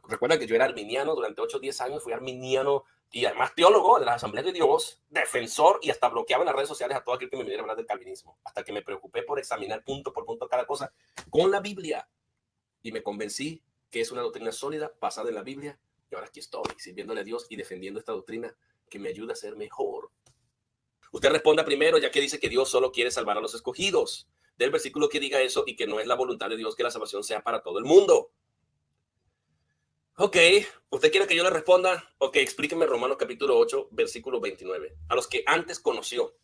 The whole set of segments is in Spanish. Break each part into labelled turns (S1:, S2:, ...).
S1: Recuerda que yo era arminiano durante 8 o 10 años, fui arminiano y además teólogo de las Asambleas de Dios, defensor, y hasta bloqueaba en las redes sociales a todo aquel que me viniera a hablar del calvinismo, hasta que me preocupé por examinar punto por punto cada cosa con la Biblia y me convencí que es una doctrina sólida, basada en la Biblia, y ahora aquí estoy, sirviéndole a Dios y defendiendo esta doctrina que me ayuda a ser mejor. Usted responda primero, ya que dice que Dios solo quiere salvar a los escogidos. Del versículo que diga eso y que no es la voluntad de Dios que la salvación sea para todo el mundo. Ok, ¿usted quiere que yo le responda? Ok, explíqueme Romanos capítulo 8, versículo 29. A los que antes conoció.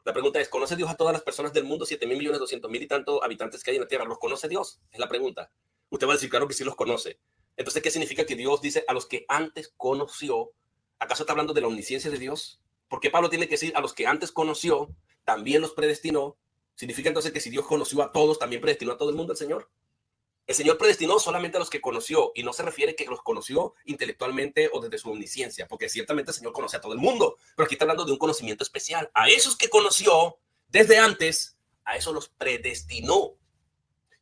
S1: La pregunta es, ¿conoce Dios a todas las personas del mundo? 7.200.000 y tantos habitantes que hay en la tierra. ¿Los conoce Dios? Es la pregunta. Usted va a decir, claro que sí los conoce. Entonces, ¿qué significa que Dios dice a los que antes conoció? ¿Acaso está hablando de la omnisciencia de Dios? ¿Por qué Pablo tiene que decir a los que antes conoció, también los predestinó? ¿Significa entonces que si Dios conoció a todos, también predestinó a todo el mundo el Señor? El Señor predestinó solamente a los que conoció y no se refiere que los conoció intelectualmente o desde su omnisciencia, porque ciertamente el Señor conoce a todo el mundo, pero aquí está hablando de un conocimiento especial. A esos que conoció desde antes, a esos los predestinó.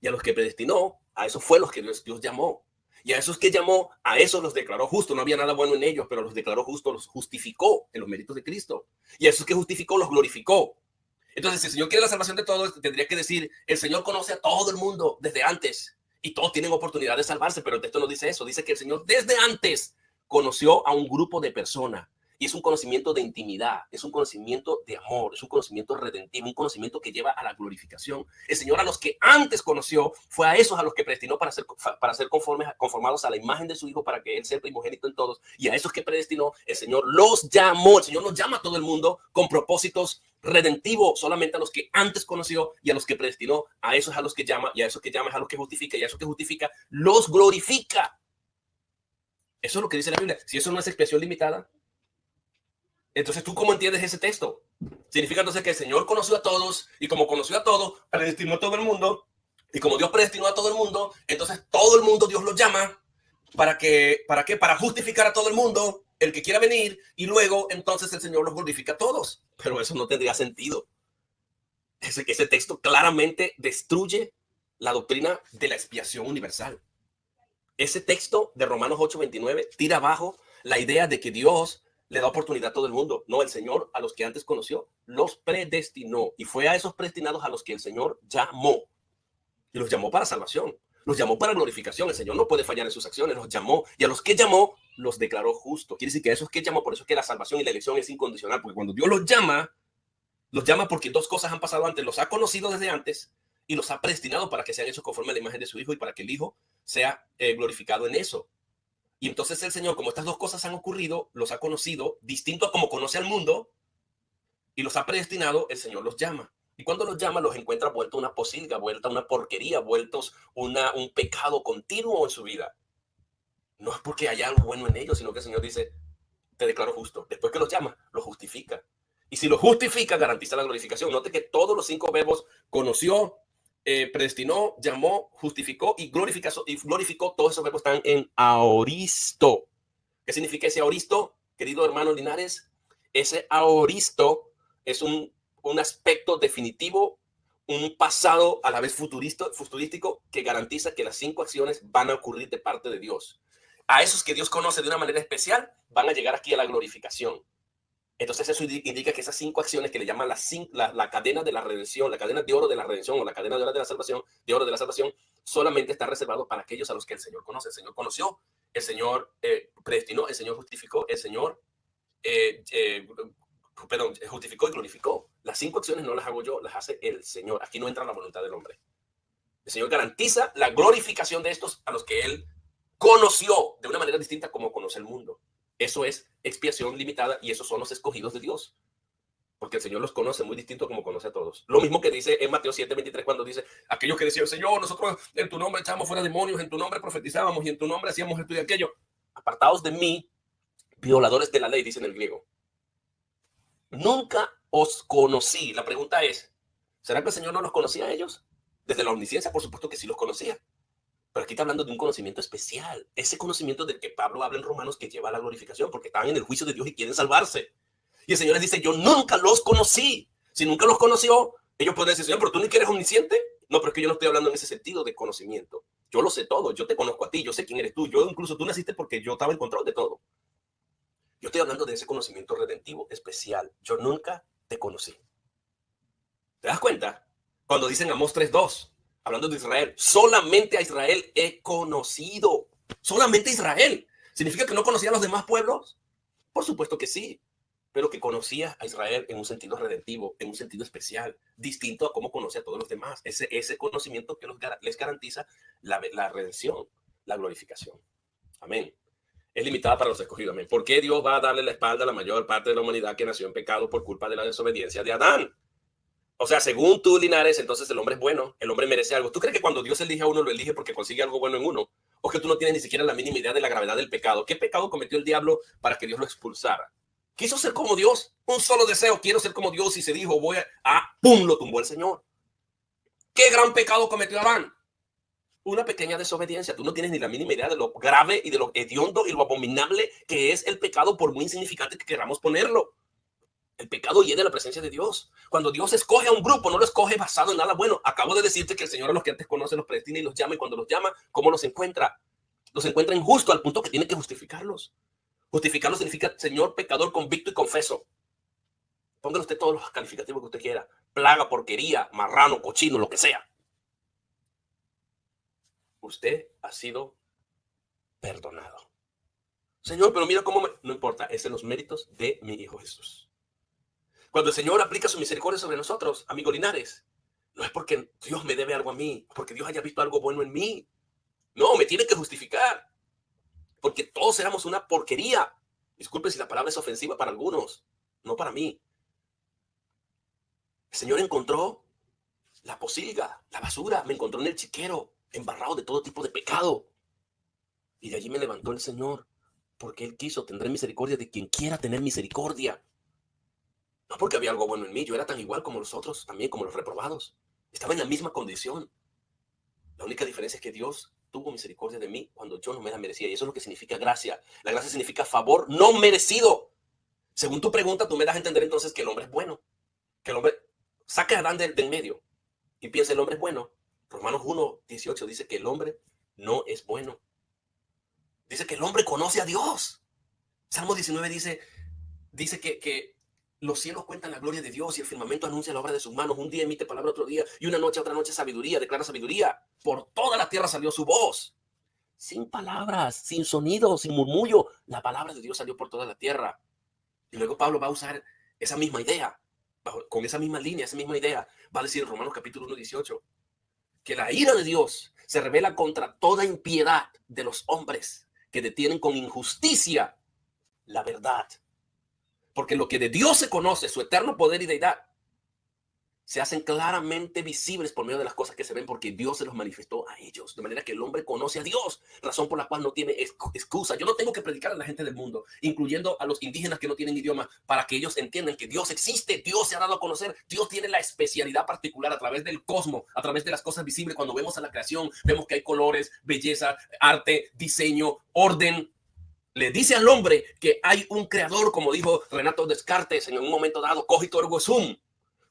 S1: Y a los que predestinó, a esos fue los que Dios llamó. Y a esos que llamó, a esos los declaró justos. No había nada bueno en ellos, pero los declaró justos, los justificó en los méritos de Cristo. Y a esos que justificó, los glorificó. Entonces, si el Señor quiere la salvación de todos, tendría que decir, el Señor conoce a todo el mundo desde antes. Y todos tienen oportunidad de salvarse, pero el texto no dice eso. Dice que el Señor desde antes conoció a un grupo de personas. Y es un conocimiento de intimidad, es un conocimiento de amor, es un conocimiento redentivo, un conocimiento que lleva a la glorificación. El Señor a los que antes conoció, fue a esos a los que predestinó para ser conformados a la imagen de su Hijo, para que Él sea primogénito en todos. Y a esos que predestinó, el Señor los llamó. El Señor nos llama a todo el mundo con propósitos redentivos, solamente a los que antes conoció, y a los que predestinó, a esos a los que llama, y a esos que llama es a los que justifica, y a esos que justifica los glorifica. Eso es lo que dice la Biblia. Si eso no es expresión limitada, entonces, ¿tú cómo entiendes ese texto? Significa entonces que el Señor conoció a todos, y como conoció a todos, predestinó a todo el mundo, y como Dios predestinó a todo el mundo, entonces todo el mundo Dios lo llama. ¿Para qué? Para justificar a todo el mundo, el que quiera venir, y luego entonces el Señor los glorifica a todos. Pero eso no tendría sentido. Ese texto claramente destruye la doctrina de la expiación universal. Ese texto de Romanos 8:29 tira abajo la idea de que Dios le da oportunidad a todo el mundo. No, el Señor a los que antes conoció los predestinó, y fue a esos predestinados a los que el Señor llamó, y los llamó para salvación, los llamó para glorificación. El Señor no puede fallar en sus acciones, los llamó, y a los que llamó los declaró justos. Quiere decir que a esos que llamó, por eso es que la salvación y la elección es incondicional, porque cuando Dios los llama porque dos cosas han pasado antes: los ha conocido desde antes y los ha predestinado para que sean hechos conforme a la imagen de su Hijo, y para que el Hijo sea glorificado en eso. Y entonces el Señor, como estas dos cosas han ocurrido, los ha conocido distinto a como conoce al mundo, y los ha predestinado. El Señor los llama. Y cuando los llama, los encuentra vueltos una posilga, vuelta una porquería, vueltos un pecado continuo en su vida. No es porque haya algo bueno en ellos, sino que el Señor dice, te declaro justo. Después que los llama, los justifica. Y si los justifica, garantiza la glorificación. Note que todos los 5 verbos: conoció, predestinó, llamó, justificó y glorificó, todos esos verbos están en aoristo. ¿Qué significa ese aoristo, querido hermano Linares? Ese aoristo es un aspecto definitivo, un pasado a la vez futurístico, que garantiza que las 5 acciones van a ocurrir de parte de Dios. A esos que Dios conoce de una manera especial van a llegar aquí a la glorificación. Entonces eso indica que esas 5 acciones, que le llaman la cadena de la redención, la cadena de oro de la redención, o la cadena de oro de la salvación, solamente está reservado para aquellos a los que el Señor conoce. El Señor conoció, el Señor predestinó, el Señor justificó, el Señor justificó y glorificó. Las 5 acciones no las hago yo, las hace el Señor. Aquí no entra la voluntad del hombre. El Señor garantiza la glorificación de estos a los que Él conoció de una manera distinta como conoce el mundo. Eso es expiación limitada, y esos son los escogidos de Dios, porque el Señor los conoce muy distinto como conoce a todos. Lo mismo que dice en Mateo 7:23, cuando dice, aquellos que decían, Señor, nosotros en tu nombre echábamos fuera demonios, en tu nombre profetizábamos, y en tu nombre hacíamos esto y aquello. Apartados de mí, violadores de la ley, dice en el griego. Nunca os conocí. La pregunta es, ¿será que el Señor no los conocía a ellos? Desde la omnisciencia, por supuesto que sí los conocía. Pero aquí está hablando de un conocimiento especial, ese conocimiento del que Pablo habla en Romanos, que lleva a la glorificación, porque están en el juicio de Dios y quieren salvarse. Y el Señor les dice, yo nunca los conocí. Si nunca los conoció, ellos pueden decir, Señor, pero tú ni que eres omnisciente. No, pero es que yo no estoy hablando en ese sentido de conocimiento. Yo lo sé todo, yo te conozco a ti, yo sé quién eres tú, yo incluso tú naciste porque yo estaba en control de todo. Yo estoy hablando de ese conocimiento redentivo especial. Yo nunca te conocí. ¿Te das cuenta? Cuando dicen Amós 3:2, hablando de Israel, solamente a Israel he conocido. Solamente a Israel. ¿Significa que no conocía a los demás pueblos? Por supuesto que sí, pero que conocía a Israel en un sentido redentivo, en un sentido especial, distinto a cómo conoce a todos los demás. Ese conocimiento que les garantiza la redención, la glorificación. Amén. Es limitada para los escogidos. Amén. ¿Por qué Dios va a darle la espalda a la mayor parte de la humanidad que nació en pecado por culpa de la desobediencia de Adán? O sea, según tú, Linares, entonces el hombre es bueno, el hombre merece algo. ¿Tú crees que cuando Dios elige a uno, lo elige porque consigue algo bueno en uno? ¿O que tú no tienes ni siquiera la mínima idea de la gravedad del pecado? ¿Qué pecado cometió el diablo para que Dios lo expulsara? Quiso ser como Dios, un solo deseo, quiero ser como Dios, y se dijo, ¡pum! Lo tumbó el Señor. ¿Qué gran pecado cometió Adán? Una pequeña desobediencia. Tú no tienes ni la mínima idea de lo grave y de lo hediondo y lo abominable que es el pecado, por muy insignificante que queramos ponerlo. El pecado hiede la presencia de Dios. Cuando Dios escoge a un grupo, no lo escoge basado en nada bueno. Acabo de decirte que el Señor a los que antes conoce los predestina y los llama, y cuando los llama, ¿cómo los encuentra? Los encuentra injusto al punto que tiene que justificarlos. Justificarlos significa Señor pecador convicto y confeso. Póngale usted todos los calificativos que usted quiera. Plaga, porquería, marrano, cochino, lo que sea. Usted ha sido perdonado. Señor, pero mira cómo no importa, es en los méritos de mi Hijo Jesús. Cuando el Señor aplica su misericordia sobre nosotros, amigo Linares, no es porque Dios me debe algo a mí, porque Dios haya visto algo bueno en mí. No, me tiene que justificar, porque todos éramos una porquería. Disculpe si la palabra es ofensiva para algunos, no para mí. El Señor encontró la posilga, la basura, me encontró en el chiquero, embarrado de todo tipo de pecado. Y de allí me levantó el Señor, porque Él quiso, tendré misericordia de quien quiera tener misericordia. No porque había algo bueno en mí, yo era tan igual como los otros, también como los reprobados. Estaba en la misma condición. La única diferencia es que Dios tuvo misericordia de mí cuando yo no me la merecía. Y eso es lo que significa gracia. La gracia significa favor no merecido. Según tu pregunta, tú me das a entender entonces que el hombre es bueno. Que el hombre saca a Adán del medio y piensa el hombre es bueno. Romanos 1:18 dice que el hombre no es bueno. Dice que el hombre conoce a Dios. Salmo 19 dice que los cielos cuentan la gloria de Dios y el firmamento anuncia la obra de sus manos. Un día emite palabra otro día y una noche, otra noche sabiduría, declara sabiduría. Por toda la tierra salió su voz. Sin palabras, sin sonido, sin murmullo, la palabra de Dios salió por toda la tierra. Y luego Pablo va a usar esa misma idea, con esa misma línea, esa misma idea. Va a decir en Romanos capítulo 1:18 que la ira de Dios se revela contra toda impiedad de los hombres que detienen con injusticia la verdad. Porque lo que de Dios se conoce, su eterno poder y deidad, se hacen claramente visibles por medio de las cosas que se ven, porque Dios se los manifestó a ellos. De manera que el hombre conoce a Dios, razón por la cual no tiene excusa. Yo no tengo que predicar a la gente del mundo, incluyendo a los indígenas que no tienen idioma, para que ellos entiendan que Dios existe, Dios se ha dado a conocer, Dios tiene la especialidad particular a través del cosmos, a través de las cosas visibles. Cuando vemos a la creación, vemos que hay colores, belleza, arte, diseño, orden. Le dice al hombre que hay un creador, como dijo Renato Descartes en un momento dado, cogito ergo sum.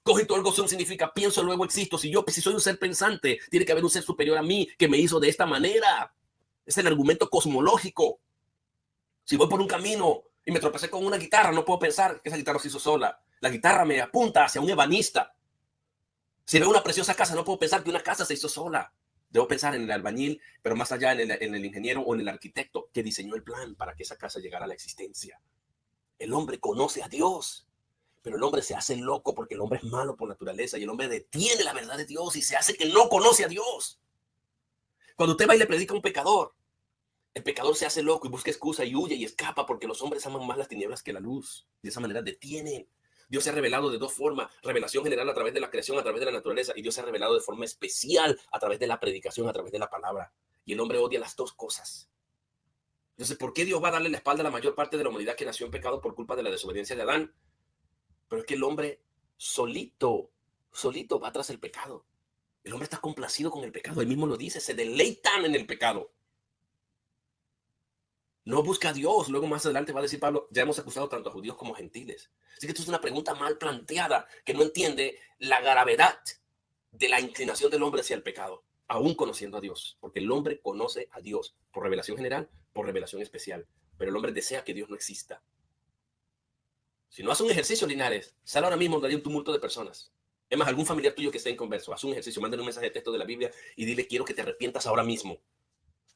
S1: Cogito ergo sum significa pienso, luego existo. Si soy un ser pensante, tiene que haber un ser superior a mí que me hizo de esta manera. Es el argumento cosmológico. Si voy por un camino y me tropecé con una guitarra, no puedo pensar que esa guitarra se hizo sola. La guitarra me apunta hacia un ebanista. Si veo una preciosa casa, no puedo pensar que una casa se hizo sola. Debo pensar en el albañil, pero más allá en el ingeniero o en el arquitecto que diseñó el plan para que esa casa llegara a la existencia. El hombre conoce a Dios, pero el hombre se hace loco porque el hombre es malo por naturaleza y el hombre detiene la verdad de Dios y se hace que no conoce a Dios. Cuando usted va y le predica a un pecador, el pecador se hace loco y busca excusa y huye y escapa porque los hombres aman más las tinieblas que la luz. De esa manera detienen. Dios se ha revelado de dos formas: revelación general a través de la creación, a través de la naturaleza, y Dios se ha revelado de forma especial a través de la predicación, a través de la palabra. Y el hombre odia las dos cosas. Entonces, ¿por qué Dios va a darle la espalda a la mayor parte de la humanidad que nació en pecado por culpa de la desobediencia de Adán? Pero es que el hombre solito va tras el pecado. El hombre está complacido con el pecado. Él mismo lo dice, se deleitan en el pecado. No busca a Dios. Luego más adelante va a decir Pablo, ya hemos acusado tanto a judíos como a gentiles. Así que esto es una pregunta mal planteada que no entiende la gravedad de la inclinación del hombre hacia el pecado. aún conociendo a Dios, porque el hombre conoce a Dios por revelación general, por revelación especial, pero el hombre desea que Dios no exista. Si no hace un ejercicio, Linares, sale ahora mismo donde hay un tumulto de personas. Es más, algún familiar tuyo que esté en converso, haz un ejercicio, mándale un mensaje de texto de la Biblia y dile, quiero que te arrepientas ahora mismo.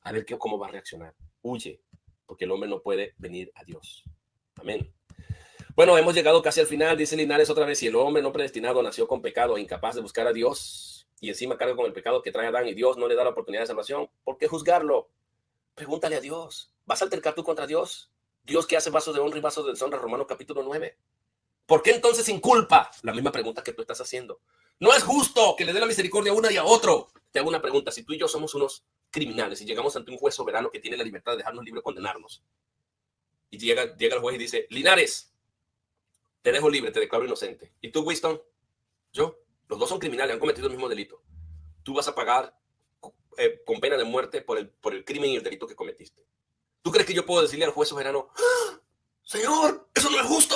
S1: A ver cómo va a reaccionar. Huye, porque el hombre no puede venir a Dios. Amén. Bueno, hemos llegado casi al final, dice Linares otra vez, si el hombre no predestinado nació con pecado e incapaz de buscar a Dios y encima carga con el pecado que trae Adán y Dios no le da la oportunidad de salvación, ¿por qué juzgarlo? Pregúntale a Dios. ¿Vas a altercar tú contra Dios? Dios que hace vasos de honra y vasos de deshonra, Romanos capítulo 9. ¿Por qué entonces sin culpa? La misma pregunta que tú estás haciendo. No es justo que le dé la misericordia a una y a otro. Te hago una pregunta. Si tú y yo somos unos criminales y llegamos ante un juez soberano que tiene la libertad de dejarnos libre, condenarnos, y llega el juez y dice, Linares, te dejo libre, te declaro inocente. ¿Y tú, Winston? Yo. Los dos son criminales, han cometido el mismo delito. Tú vas a pagar con pena de muerte por el crimen y el delito que cometiste. ¿Tú crees que yo puedo decirle al juez soberano, ¡Ah, señor, eso no es justo!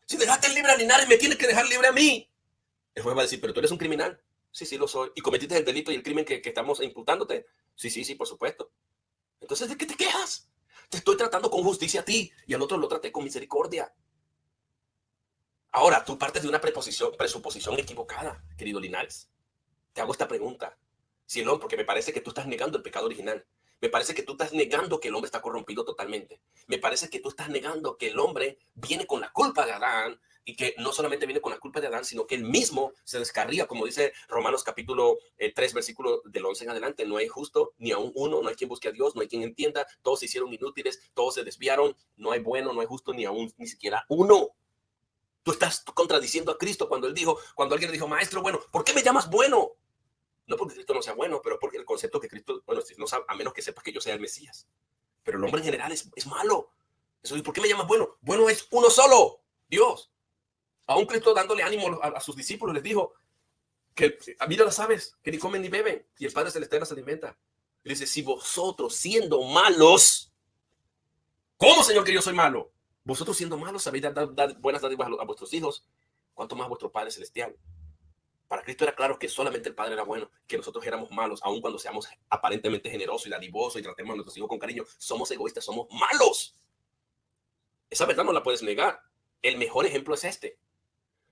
S1: Si dejaste libre a Linares, me tienes que dejar libre a mí. El juez va a decir, pero tú eres un criminal. Sí, sí, lo soy. ¿Y cometiste el delito y el crimen que estamos imputándote? Sí, sí, sí, por supuesto. Entonces, ¿de qué te quejas? Te estoy tratando con justicia a ti y al otro lo traté con misericordia. Ahora, tú partes de una presuposición equivocada, querido Linares. Te hago esta pregunta. Si el hombre, porque me parece que tú estás negando el pecado original. Me parece que tú estás negando que el hombre está corrompido totalmente. Me parece que tú estás negando que el hombre viene con la culpa de Adán y que no solamente viene con la culpa de Adán, sino que él mismo se descarría, como dice Romanos capítulo 3, versículo del 11 en adelante. No hay justo ni aún uno, no hay quien busque a Dios, no hay quien entienda. Todos se hicieron inútiles, todos se desviaron. No hay bueno, no hay justo ni aún ni siquiera uno. Tú estás contradiciendo a Cristo cuando alguien le dijo, maestro, bueno, ¿por qué me llamas bueno? No porque Cristo no sea bueno, pero porque el concepto que Cristo, bueno, no sabe, a menos que sepas que yo sea el Mesías. Pero el hombre en general es malo. Eso, ¿y por qué me llamas bueno? Bueno es uno solo, Dios. Aún Cristo dándole ánimo a sus discípulos les dijo que mira las aves, que ni comen ni beben, y el Padre Celestial las alimenta. Y dice, si vosotros siendo malos, ¿cómo, Señor, que yo soy malo? Vosotros siendo malos sabéis dar buenas dádivas a vuestros hijos, ¿cuánto más vuestro Padre Celestial? Para Cristo era claro que solamente el Padre era bueno, que nosotros éramos malos, aun cuando seamos aparentemente generosos y dadivosos y tratemos a nuestros hijos con cariño. Somos egoístas, somos malos. Esa verdad no la puedes negar. El mejor ejemplo es este.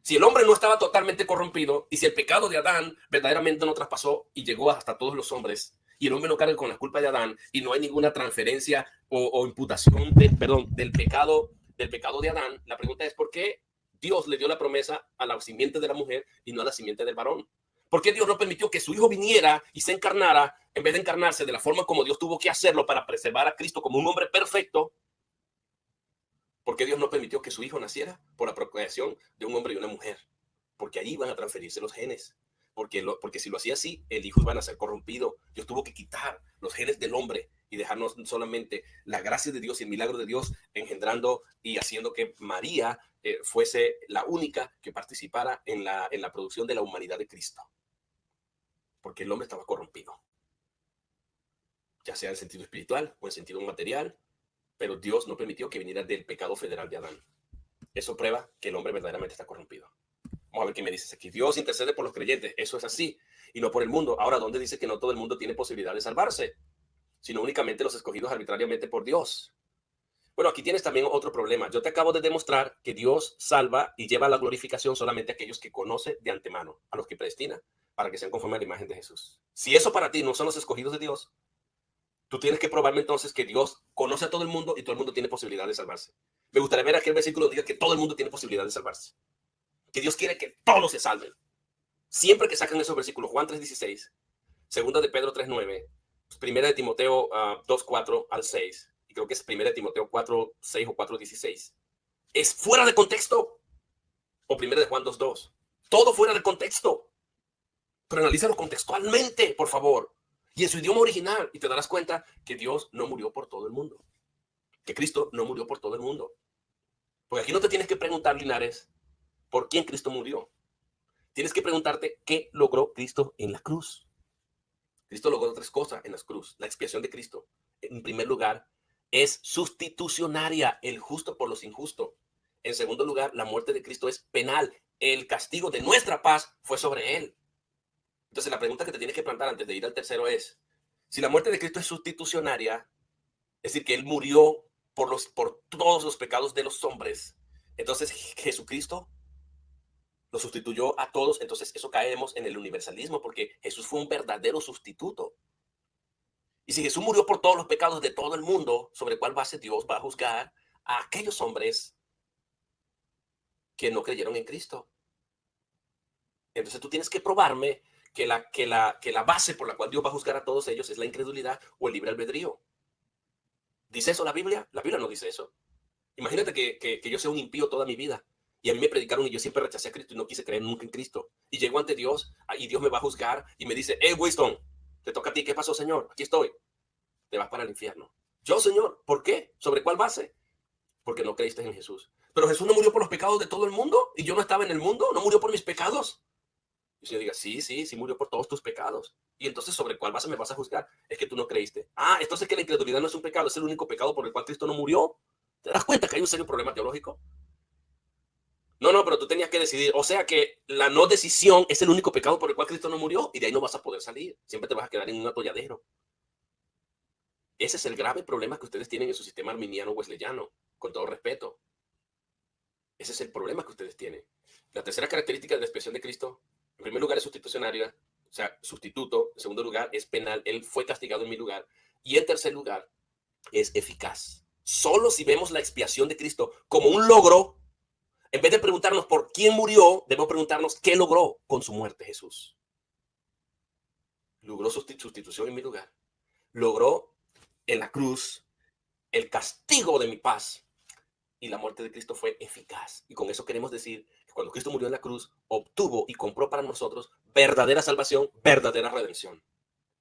S1: Si el hombre no estaba totalmente corrompido y si el pecado de Adán verdaderamente no traspasó y llegó hasta todos los hombres y el hombre no carga con la culpa de Adán y no hay ninguna transferencia o imputación del pecado de Adán, la pregunta es ¿por qué Dios le dio la promesa a la simiente de la mujer y no a la simiente del varón? ¿Por qué Dios no permitió que su hijo viniera y se encarnara en vez de encarnarse de la forma como Dios tuvo que hacerlo para preservar a Cristo como un hombre perfecto? ¿Por qué Dios no permitió que su hijo naciera por la procreación de un hombre y una mujer? Porque ahí van a transferirse los genes. Porque si lo hacía así, el hijo iba a ser corrompido. Dios tuvo que quitar los genes del hombre y dejarnos solamente la gracia de Dios y el milagro de Dios engendrando y haciendo que María fuese la única que participara en la producción de la humanidad de Cristo. Porque el hombre estaba corrompido. Ya sea en sentido espiritual o en sentido material, pero Dios no permitió que viniera del pecado federal de Adán. Eso prueba que el hombre verdaderamente está corrompido. Vamos a ver qué me dices aquí. Dios intercede por los creyentes. Eso es así. Y no por el mundo. Ahora, ¿dónde dice que no todo el mundo tiene posibilidad de salvarse? Sino únicamente los escogidos arbitrariamente por Dios. Bueno, aquí tienes también otro problema. Yo te acabo de demostrar que Dios salva y lleva a la glorificación solamente a aquellos que conoce de antemano, a los que predestina, para que sean conforme a la imagen de Jesús. Si eso para ti no son los escogidos de Dios, tú tienes que probarme entonces que Dios conoce a todo el mundo y todo el mundo tiene posibilidad de salvarse. Me gustaría ver aquel versículo que diga que todo el mundo tiene posibilidad de salvarse. Que Dios quiere que todos se salven. Siempre que sacan esos versículos, Juan 3:16, segunda de Pedro 3:9, primera de Timoteo 2:4 al 6, y creo que es primera de Timoteo 4:6 o 4:16, es fuera de contexto. O primera de Juan 2:2, todo fuera de contexto. Pero analízalo contextualmente, por favor, y en su idioma original, y te darás cuenta que Dios no murió por todo el mundo, que Cristo no murió por todo el mundo. Porque aquí no te tienes que preguntar, Linares, ¿por quién Cristo murió? Tienes que preguntarte qué logró Cristo en la cruz. Cristo logró tres cosas en la cruz. La expiación de Cristo, en primer lugar, es sustitucionaria, el justo por los injustos. En segundo lugar, la muerte de Cristo es penal. El castigo de nuestra paz fue sobre él. Entonces la pregunta que te tienes que plantar antes de ir al tercero es, si la muerte de Cristo es sustitucionaria, es decir, que Él murió por todos los pecados de los hombres, entonces Jesucristo lo sustituyó a todos, entonces eso caemos en el universalismo, porque Jesús fue un verdadero sustituto. Y si Jesús murió por todos los pecados de todo el mundo, ¿sobre cuál base Dios va a juzgar a aquellos hombres que no creyeron en Cristo? Entonces tú tienes que probarme que la base por la cual Dios va a juzgar a todos ellos es la incredulidad o el libre albedrío. ¿Dice eso la Biblia? La Biblia no dice eso. Imagínate que yo sea un impío toda mi vida y a mí me predicaron y yo siempre rechacé a Cristo y no quise creer nunca en Cristo. Y llego ante Dios y Dios me va a juzgar y me dice, Winston, te toca a ti. ¿Qué pasó, Señor? Aquí estoy. Te vas para el infierno. Yo, Señor, ¿por qué? ¿Sobre cuál base? Porque no creíste en Jesús. Pero Jesús no murió por los pecados de todo el mundo y yo no estaba en el mundo, no murió por mis pecados. Y yo diga, sí, murió por todos tus pecados. Y entonces, ¿sobre cuál base me vas a juzgar? Es que tú no creíste. Entonces que la incredulidad no es un pecado, es el único pecado por el cual Cristo no murió. ¿Te das cuenta que hay un serio problema teológico? No, pero tú tenías que decidir. O sea que la no decisión es el único pecado por el cual Cristo no murió y de ahí no vas a poder salir. Siempre te vas a quedar en un atolladero. Ese es el grave problema que ustedes tienen en su sistema arminiano wesleyano, con todo respeto. Ese es el problema que ustedes tienen. La tercera característica de la expresión de Cristo, en primer lugar, es sustitucionaria, o sea, sustituto. En segundo lugar, es penal. Él fue castigado en mi lugar. Y en tercer lugar, es eficaz. Solo si vemos la expiación de Cristo como un logro, en vez de preguntarnos por quién murió, debemos preguntarnos qué logró con su muerte Jesús. Logró sustitución en mi lugar. Logró en la cruz el castigo de mi paz. Y la muerte de Cristo fue eficaz. Y con eso queremos decir que cuando Cristo murió en la cruz, obtuvo y compró para nosotros verdadera salvación, verdadera redención.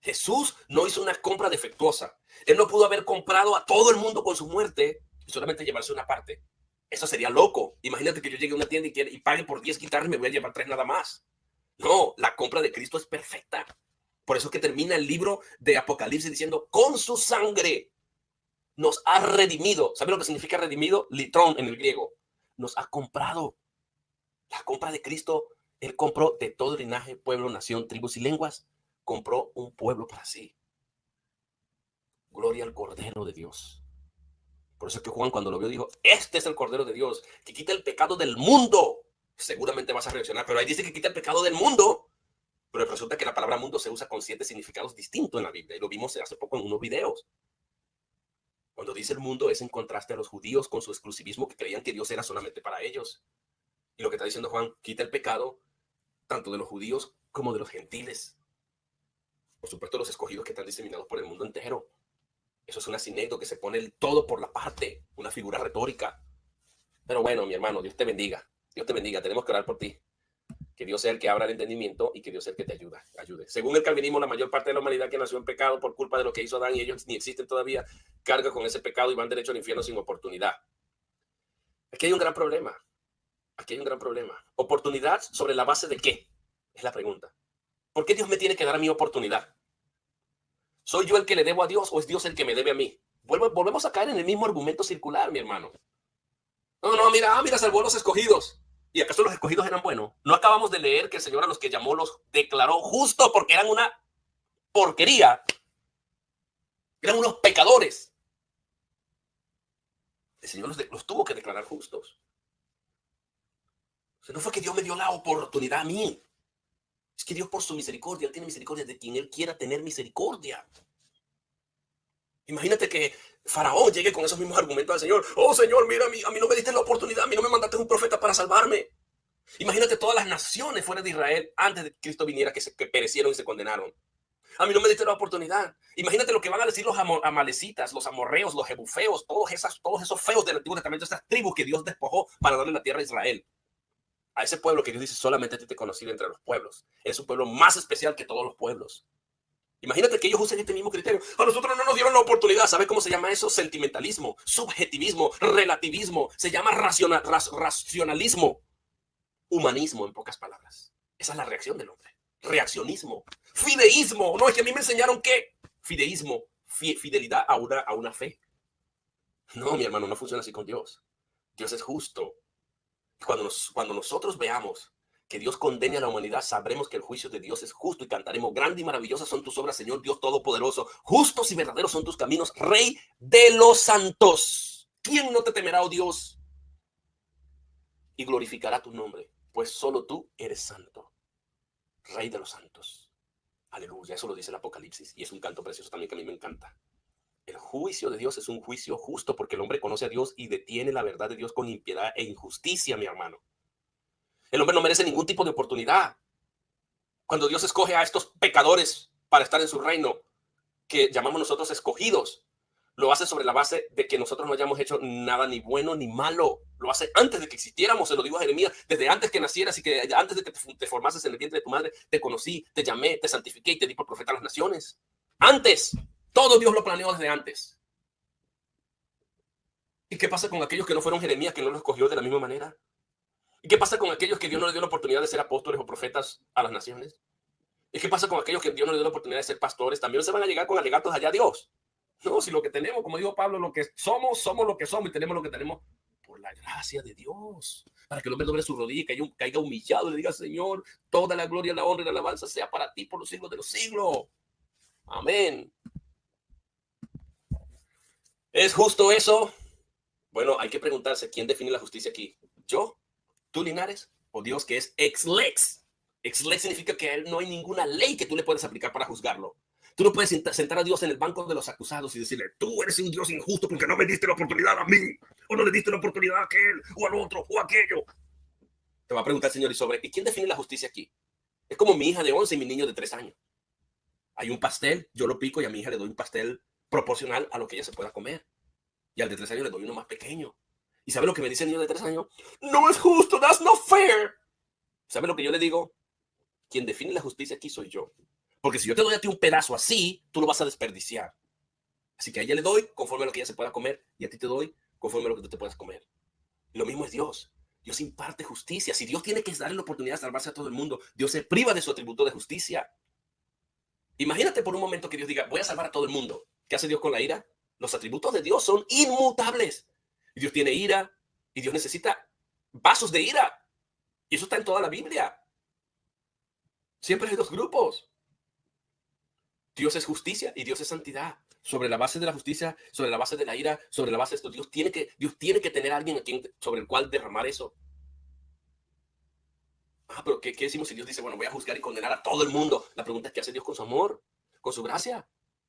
S1: Jesús no hizo una compra defectuosa. Él no pudo haber comprado a todo el mundo con su muerte y solamente llevarse una parte. Eso sería loco. Imagínate que yo llegue a una tienda y pague por 10 guitarras y me voy a llevar 3 nada más. No, la compra de Cristo es perfecta. Por eso es que termina el libro de Apocalipsis diciendo, con su sangre nos ha redimido. ¿Sabe lo que significa redimido? Litrón en el griego. Nos ha comprado. La compra de Cristo, Él compró de todo linaje, pueblo, nación, tribus y lenguas. Compró un pueblo para sí. Gloria al Cordero de Dios. Por eso es que Juan, cuando lo vio, dijo, este es el Cordero de Dios, que quita el pecado del mundo. Seguramente vas a reaccionar, pero ahí dice que quita el pecado del mundo. Pero resulta que la palabra mundo se usa con 7 significados distintos en la Biblia. Y lo vimos hace poco en unos videos. Cuando dice el mundo es en contraste a los judíos con su exclusivismo que creían que Dios era solamente para ellos. Y lo que está diciendo Juan, quita el pecado tanto de los judíos como de los gentiles. Por supuesto, los escogidos que están diseminados por el mundo entero. Eso es una sinécdota que se pone el todo por la parte, una figura retórica. Pero bueno, mi hermano, Dios te bendiga. Dios te bendiga. Tenemos que orar por ti. Que Dios sea el que abra el entendimiento y que Dios sea el que te ayude. Según el calvinismo, la mayor parte de la humanidad que nació en pecado por culpa de lo que hizo Adán y ellos ni existen todavía, carga con ese pecado y van derecho al infierno sin oportunidad. Aquí hay un gran problema. ¿Oportunidad sobre la base de qué? Es la pregunta. ¿Por qué Dios me tiene que dar a mí oportunidad? ¿Soy yo el que le debo a Dios o es Dios el que me debe a mí? Volvemos a caer en el mismo argumento circular, mi hermano. No, mira, salvó a los escogidos. ¿Y acaso los escogidos eran buenos? ¿No acabamos de leer que el Señor a los que llamó los declaró justos porque eran una porquería? Eran unos pecadores. El Señor los tuvo que declarar justos. O sea, no fue que Dios me dio la oportunidad a mí. Es que Dios por su misericordia, Él tiene misericordia de quien Él quiera tener misericordia. Imagínate que Faraón llegue con esos mismos argumentos al Señor. Oh, Señor, mira, a mí no me diste la oportunidad, a mí no me mandaste un profeta para salvarme. Imagínate todas las naciones fuera de Israel antes de que Cristo viniera que perecieron y se condenaron. A mí no me diste la oportunidad. Imagínate lo que van a decir los amalecitas, los amorreos, los jebufeos, todos esos feos del Antiguo Testamento, estas tribus que Dios despojó para darle la tierra a Israel. A ese pueblo que Dios dice, solamente a ti te conocí entre los pueblos. Es un pueblo más especial que todos los pueblos. Imagínate que ellos usen este mismo criterio. A nosotros no nos dieron la oportunidad. ¿Sabes cómo se llama eso? Sentimentalismo, subjetivismo, relativismo. Se llama racionalismo. Humanismo, en pocas palabras. Esa es la reacción del hombre. Reaccionismo. Fideísmo. No, es que a mí me enseñaron que fideísmo, fidelidad a una fe. No, mi hermano, no funciona así con Dios. Dios es justo. Cuando nosotros veamos que Dios condene a la humanidad, sabremos que el juicio de Dios es justo y cantaremos: grande y maravillosas son tus obras, Señor Dios Todopoderoso. Justos y verdaderos son tus caminos, Rey de los santos. ¿Quién no te temerá, oh Dios, y glorificará tu nombre? Pues solo tú eres santo, Rey de los santos. Aleluya, eso lo dice el Apocalipsis, y es un canto precioso también que a mí me encanta. El juicio de Dios es un juicio justo, porque el hombre conoce a Dios y detiene la verdad de Dios con impiedad e injusticia, mi hermano. El hombre no merece ningún tipo de oportunidad. Cuando Dios escoge a estos pecadores para estar en su reino, que llamamos nosotros escogidos, lo hace sobre la base de que nosotros no hayamos hecho nada ni bueno ni malo. Lo hace antes de que existiéramos, se lo digo a Jeremías: desde antes que nacieras y que antes de que te formases en el vientre de tu madre, te conocí, te llamé, te santifiqué y te di por profeta a las naciones. Antes, todo Dios lo planeó desde antes. ¿Y qué pasa con aquellos que no fueron Jeremías, que no los escogió de la misma manera? ¿Y qué pasa con aquellos que Dios no le dio la oportunidad de ser apóstoles o profetas a las naciones? ¿Y qué pasa con aquellos que Dios no le dio la oportunidad de ser pastores? También se van a llegar con alegatos allá a Dios. No, si lo que tenemos, como dijo Pablo, lo que somos, somos lo que somos, y tenemos lo que tenemos por la gracia de Dios. Para que el hombre doble su rodilla y caiga humillado y le diga: Señor, toda la gloria, la honra y la alabanza sea para ti por los siglos de los siglos. Amén. ¿Es justo eso? Bueno, hay que preguntarse: ¿quién define la justicia aquí? ¿Yo? ¿Tú, Linares? ¿O Dios, que es ex lex? Ex lex significa que no hay ninguna ley que tú le puedas aplicar para juzgarlo. Tú no puedes sentar a Dios en el banco de los acusados y decirle: tú eres un Dios injusto porque no me diste la oportunidad a mí, o no le diste la oportunidad a aquel, o al otro, o a aquello. Te va a preguntar el Señor: ¿y quién define la justicia aquí? Es como mi hija de 11 y mi niño de 3 años. Hay un pastel, yo lo pico y a mi hija le doy un pastel proporcional a lo que ella se pueda comer. Y al de 3 años le doy uno más pequeño. ¿Y sabe lo que me dice el niño de 3 años? No es justo, that's not fair. ¿Sabe lo que yo le digo? Quien define la justicia aquí soy yo. Porque si yo te doy a ti un pedazo así, tú lo vas a desperdiciar. Así que a ella le doy conforme a lo que ella se pueda comer, y a ti te doy conforme a lo que tú te puedas comer. Y lo mismo es Dios. Dios imparte justicia. Si Dios tiene que darle la oportunidad de salvarse a todo el mundo, Dios se priva de su atributo de justicia. Imagínate por un momento que Dios diga: voy a salvar a todo el mundo. ¿Qué hace Dios con la ira? Los atributos de Dios son inmutables. Y Dios tiene ira, y Dios necesita vasos de ira. Y eso está en toda la Biblia. Siempre hay dos grupos. Dios es justicia y Dios es santidad. Sobre la base de la justicia, sobre la base de la ira, sobre la base de esto, Dios tiene que tener a alguien sobre el cual derramar eso. Pero ¿qué decimos si Dios dice: bueno, voy a juzgar y condenar a todo el mundo? La pregunta es: ¿qué hace Dios con su amor, con su gracia?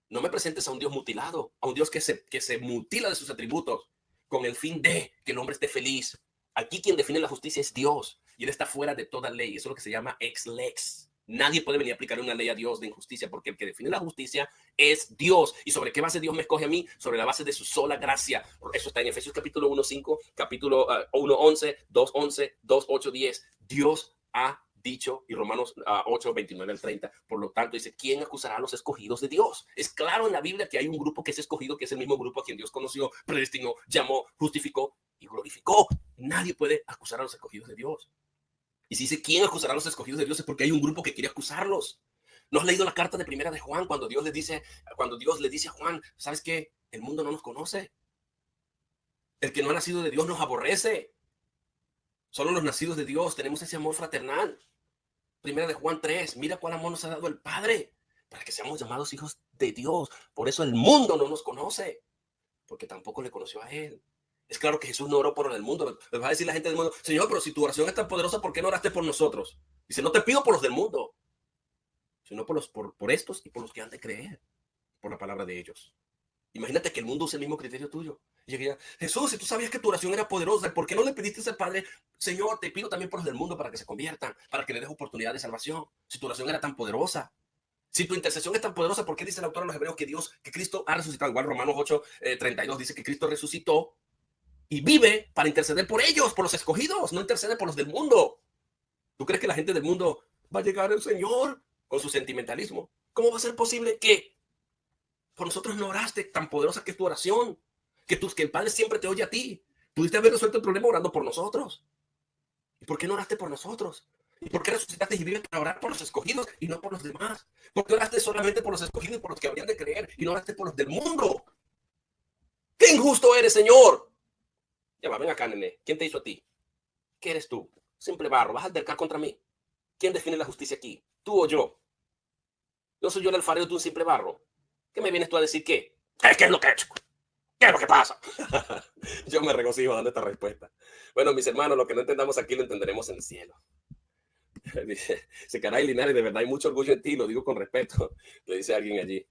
S1: No me presentes a un Dios mutilado, a un Dios que se mutila de sus atributos con el fin de que el hombre esté feliz. Aquí quien define la justicia es Dios, y Él está fuera de toda ley. Eso es lo que se llama ex lex. Nadie puede venir a aplicar una ley a Dios de injusticia, porque el que define la justicia es Dios. ¿Y sobre qué base Dios me escoge a mí? Sobre la base de su sola gracia. Eso está en Efesios capítulo 1:5, capítulo 1:11, 2:11, 2:8-10. Dios ha dicho, y Romanos 8:29-30. Por lo tanto, dice: ¿quién acusará a los escogidos de Dios? Es claro en la Biblia que hay un grupo que es escogido, que es el mismo grupo a quien Dios conoció, predestinó, llamó, justificó y glorificó. Nadie puede acusar a los escogidos de Dios. Y si dice: ¿quién acusará a los escogidos de Dios? Es porque hay un grupo que quiere acusarlos. ¿No has leído la carta de primera de Juan, cuando Dios le dice a Juan: ¿sabes qué? El mundo no nos conoce. El que no ha nacido de Dios nos aborrece. Solo los nacidos de Dios tenemos ese amor fraternal. Primera de Juan 3, mira cuál amor nos ha dado el Padre, para que seamos llamados hijos de Dios. Por eso el mundo no nos conoce, porque tampoco le conoció a Él. Es claro que Jesús no oró por el mundo. Les va a decir la gente del mundo: Señor, pero si tu oración es tan poderosa, ¿por qué no oraste por nosotros? Dice: no te pido por los del mundo, sino por estos y por los que han de creer, por la palabra de ellos. Imagínate que el mundo use el mismo criterio tuyo. Y llegué: Jesús, si tú sabías que tu oración era poderosa, ¿por qué no le pediste al Padre: Señor, te pido también por los del mundo para que se conviertan, para que le des oportunidad de salvación? Si tu oración era tan poderosa, si tu intercesión es tan poderosa, ¿por qué dice el autor a los hebreos que Cristo ha resucitado? Igual Romanos 8:32 dice que Cristo resucitó y vive para interceder por ellos, por los escogidos, no intercede por los del mundo. ¿Tú crees que la gente del mundo va a llegar al Señor con su sentimentalismo? ¿Cómo va a ser posible que por nosotros no oraste? Tan poderosa que es tu oración, que el Padre siempre te oye a ti. Pudiste haber resuelto el problema orando por nosotros. ¿Y por qué no oraste por nosotros? ¿Y por qué resucitaste y vives para orar por los escogidos y no por los demás? ¿Por qué oraste solamente por los escogidos y por los que habrían de creer y no oraste por los del mundo? ¡Qué injusto eres, Señor! Ya va, ven acá, nene. ¿Quién te hizo a ti? ¿Qué eres tú? Simple barro. ¿Vas a altercar contra mí? ¿Quién define la justicia aquí? ¿Tú o yo? ¿Yo soy yo el alfarero de un simple barro? ¿Qué me vienes tú a decir qué? ¿Qué es lo que he hecho? ¿Qué es lo que pasa? Yo me regocijo dando esta respuesta. Bueno, mis hermanos, lo que no entendamos aquí lo entenderemos en el cielo. Dice, caray, Linares, de verdad hay mucho orgullo en ti, lo digo con respeto, le dice alguien allí.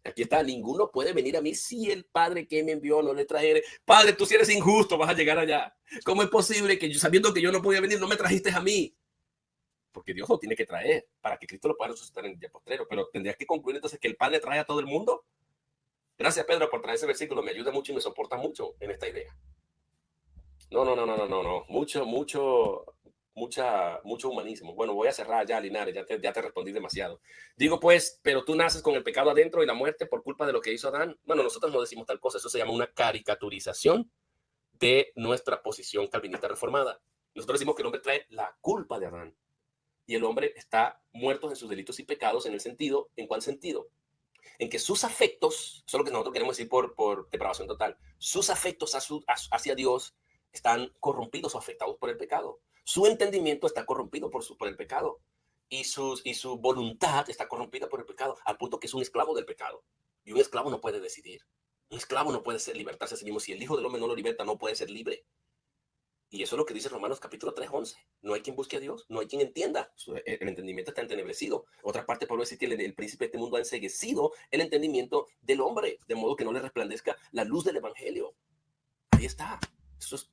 S1: Aquí está, ninguno puede venir a mí si el Padre que me envió no le trajere. Padre, tú si eres injusto, vas a llegar allá. ¿Cómo es posible que yo, sabiendo que yo no podía venir, no me trajiste a mí? Porque Dios lo tiene que traer para que Cristo lo pueda resucitar en el día postrero. Pero tendrías que concluir entonces que el Padre trae a todo el mundo. Gracias, Pedro, por traer ese versículo. Me ayuda mucho y me soporta mucho en esta idea. No. Mucho humanismo. Bueno, voy a cerrar ya, Linares, ya te respondí demasiado. Digo pues, pero tú naces con el pecado adentro y la muerte por culpa de lo que hizo Adán. Bueno, nosotros no decimos tal cosa, eso se llama una caricaturización de nuestra posición calvinista reformada. Nosotros decimos que el hombre trae la culpa de Adán y el hombre está muerto en sus delitos y pecados ¿en cuál sentido? En que sus afectos, eso es lo que nosotros queremos decir por depravación total, sus afectos hacia Dios están corrompidos o afectados por el pecado. Su entendimiento está corrompido por el pecado y su voluntad está corrompida por el pecado, al punto que es un esclavo del pecado. Y un esclavo no puede decidir. Un esclavo no puede libertarse a sí mismo. Si el Hijo del Hombre no lo liberta, no puede ser libre. Y eso es lo que dice Romanos capítulo 3:11. No hay quien busque a Dios, no hay quien entienda. El entendimiento está entenebrecido. Otra parte, Pablo dice que el príncipe de este mundo ha enceguecido el entendimiento del hombre, de modo que no le resplandezca la luz del evangelio. Ahí está. Eso es,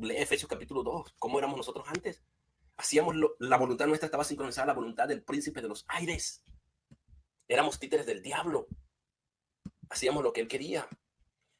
S1: lee Efesios capítulo 2. ¿Cómo éramos nosotros antes? La voluntad nuestra estaba sincronizada a la voluntad del príncipe de los aires. Éramos títeres del diablo. Hacíamos lo que él quería.